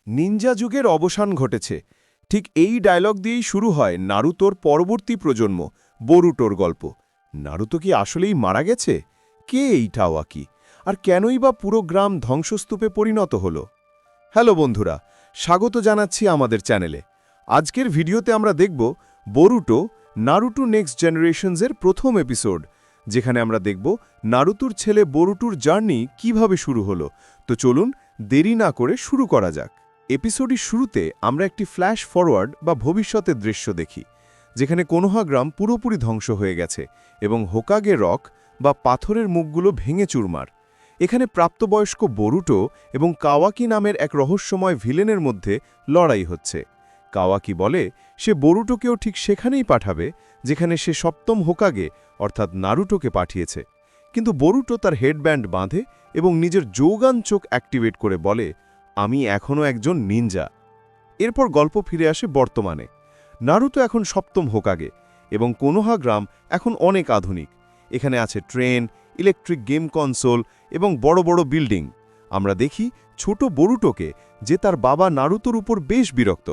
Ninja যুগের অবসান ঘটেছে। ঠিক এই ডায়লগ দিয়েই শুরু হয় নারুতোর পরবর্তী প্রজন্ম বোরুটোর গল্প। নারুতো কি আসলেই মারা গেছে? কে এই টাওয়াকি? আর কেনই বা পুরো গ্রাম ধ্বংসস্তূপে পরিণত হল? হ্যালো বন্ধুরা, স্বাগত জানাচ্ছি আমাদের চ্যানেলে। আজকের ভিডিওতে আমরা দেখব বোরুটো নারুটো নেক্সট জেনারেশনসের প্রথম এপিসোড, যেখানে আমরা দেখব নারুতোর ছেলে বোরুটোর জার্নি কিভাবে শুরু হলো। তো চলুন দেরি না করে শুরু করা যাক। এপিসোডের শুরুতে আমরা একটি ফ্ল্যাশ ফরওয়ার্ড বা ভবিষ্যতের দৃশ্য দেখি, যেখানে কোনোহা গ্রাম পুরোপুরি ধ্বংস হয়ে গেছে এবং হোকাগে রক বা পাথরের মুখগুলো ভেঙে চুরমার। এখানে প্রাপ্তবয়স্ক বোরুটো এবং কাওয়াকি নামের এক রহস্যময় ভিলেনের মধ্যে লড়াই হচ্ছে। কাওয়াকি বলে সে বোরুটোকেও ঠিক সেখানেই পাঠাবে যেখানে সে সপ্তম হোকাগে অর্থাৎ নারুটোকে পাঠিয়েছে। কিন্তু বোরুটো তার হেডব্যান্ড বাঁধে এবং নিজের যৌগান চোখ অ্যাক্টিভেট করে বলে, আমি এখনও একজন নিনজা। এরপর গল্প ফিরে আসে বর্তমানে। নারুতো এখন সপ্তম হোকাগে এবং কোনোহা গ্রাম এখন অনেক আধুনিক। এখানে আছে ট্রেন, ইলেকট্রিক গেম কনসোল এবং বড় বড় বিল্ডিং। আমরা দেখি ছোট বোরুটোকে, যে তার বাবা নারুতোর উপর বেশ বিরক্ত,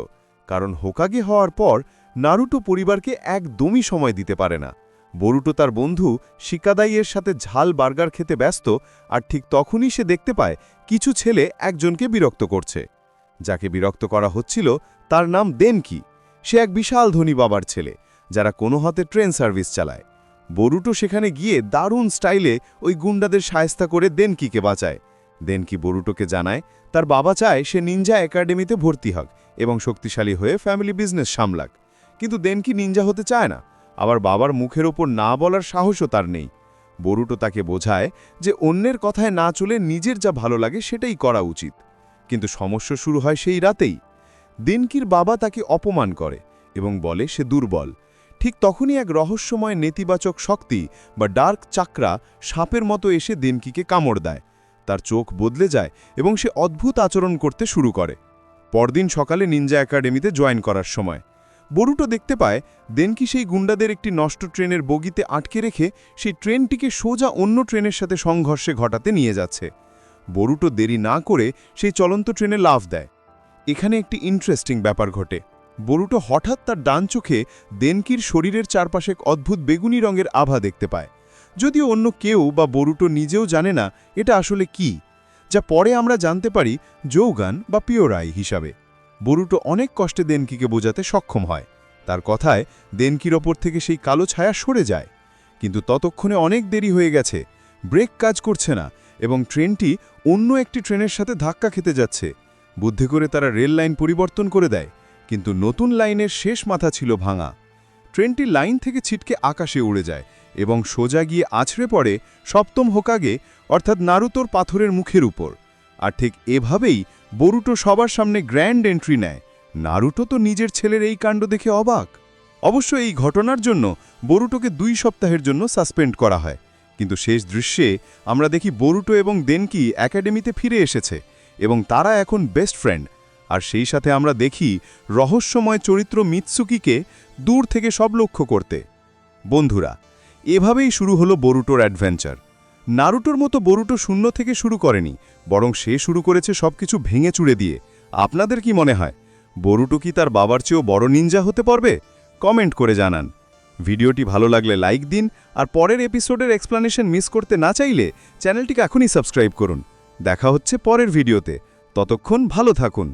কারণ হোকাগে হওয়ার পর নারুটো পরিবারকে একদমই সময় দিতে পারে না। বোরুটো তার বন্ধু শিকাদাইয়ের সাথে ঝাল বার্গার খেতে ব্যস্ত, আর ঠিক তখনই সে দেখতে পায় কিছু ছেলে একজনকে বিরক্ত করছে। যাকে বিরক্ত করা হচ্ছিল তার নাম দেনকি। সে এক বিশাল ধনী বাবার ছেলে, যারা কোনো হাতে ট্রেন সার্ভিস চালায়। বোরুটো সেখানে গিয়ে দারুণ স্টাইলে ওই গুন্ডাদের সায়স্তা করে দেনকিকে বাঁচায়। দেনকি বোরুটোকে জানায় তার বাবা চায় সে নিনজা একাডেমিতে ভর্তি হোক এবং শক্তিশালী হয়ে ফ্যামিলি বিজনেস সামলাক। কিন্তু দেনকি নিনজা হতে চায় না, আবার বাবার মুখের ওপর না বলার সাহসও তার নেই। বোরুটো তাকে বোঝায় যে অন্যের কথায় না চলে নিজের যা ভালো লাগে সেটাই করা উচিত। কিন্তু সমস্যা শুরু হয় সেই রাতেই। দেনকির বাবা তাকে অপমান করে এবং বলে সে দুর্বল। ঠিক তখনই এক রহস্যময় নেতিবাচক শক্তি বা ডার্ক চাকরা সাপের মতো এসে দেনকিকে কামড় দেয়। তার চোখ বদলে যায় এবং সে অদ্ভুত আচরণ করতে শুরু করে। পরদিন সকালে নিনজা একাডেমিতে জয়েন করার সময় বোরুটো দেখতে পায় দেনকি সেই গুন্ডাদের একটি নষ্ট ট্রেনের বগিতে আটকে রেখে সেই ট্রেনটিকে সোজা অন্য ট্রেনের সাথে সংঘর্ষে ঘটাতে নিয়ে যাচ্ছে। বোরুটো দেরি না করে সেই চলন্ত ট্রেনে লাফ দেয়। এখানে একটি ইন্টারেস্টিং ব্যাপার ঘটে। বোরুটো হঠাৎ তার ডান চোখে দেনকির শরীরের চারপাশে এক অদ্ভুত বেগুনি রঙের আভা দেখতে পায়। যদিও অন্য কেউ বা বোরুটো নিজেও জানে না এটা আসলে কি, যা পরে আমরা জানতে পারি যৌগান বা পিওরাই হিসাবে। বোরুটো অনেক কষ্টে দেনকিকে বোঝাতে সক্ষম হয়। তার কথায় দেনকির ওপর থেকে সেই কালো ছায়া সরে যায়। কিন্তু ততক্ষণে অনেক দেরি হয়ে গেছে। ব্রেক কাজ করছে না এবং ট্রেনটি অন্য একটি ট্রেনের সাথে ধাক্কা খেতে যাচ্ছে। বুদ্ধি করে তারা রেল লাইন পরিবর্তন করে দেয়, কিন্তু নতুন লাইনের শেষ মাথা ছিল ভাঙা। ট্রেনটি লাইন থেকে ছিটকে আকাশে উড়ে যায় এবং সোজা গিয়ে আছড়ে পড়ে সপ্তম হোকাগে অর্থাৎ নারুতোর পাথরের মুখের উপর। আর ঠিক এভাবেই বোরুটো সবার সামনে গ্র্যান্ড এন্ট্রি নেয়। নারুটো তো নিজের ছেলের এই কাণ্ড দেখে অবাক। অবশ্য এই ঘটনার জন্য বোরুটোকে 2 সপ্তাহের জন্য সাসপেন্ড করা হয়। কিন্তু শেষ দৃশ্যে আমরা দেখি বোরুটো এবং দেনকি একাডেমিতে ফিরে এসেছে এবং তারা এখন বেস্ট ফ্রেন্ড। আর সেই সাথে আমরা দেখি রহস্যময় চরিত্র মিৎসুকিকে দূর থেকে সব লক্ষ্য করতে। বন্ধুরা, এভাবেই শুরু হলো বোরুটোর অ্যাডভেঞ্চার। নারুটোর মতো বোরুটো শূন্য থেকে শুরু করেনি, বরং সে শুরু করেছে সবকিছু ভেঙে চুড়ে দিয়ে। আপনাদের কি মনে হয়, বোরুটো কি তার বাবার চেয়েও বড় নিনজা হতে পারবে? কমেন্ট করে জানান। ভিডিওটি ভালো লাগলে লাইক দিন, আর পরের এপিসোডের এক্সপ্লানেশন মিস করতে না চাইলে চ্যানেলটিকে এখনই সাবস্ক্রাইব করুন। দেখা হচ্ছে পরের ভিডিওতে। ততক্ষণ ভালো থাকুন।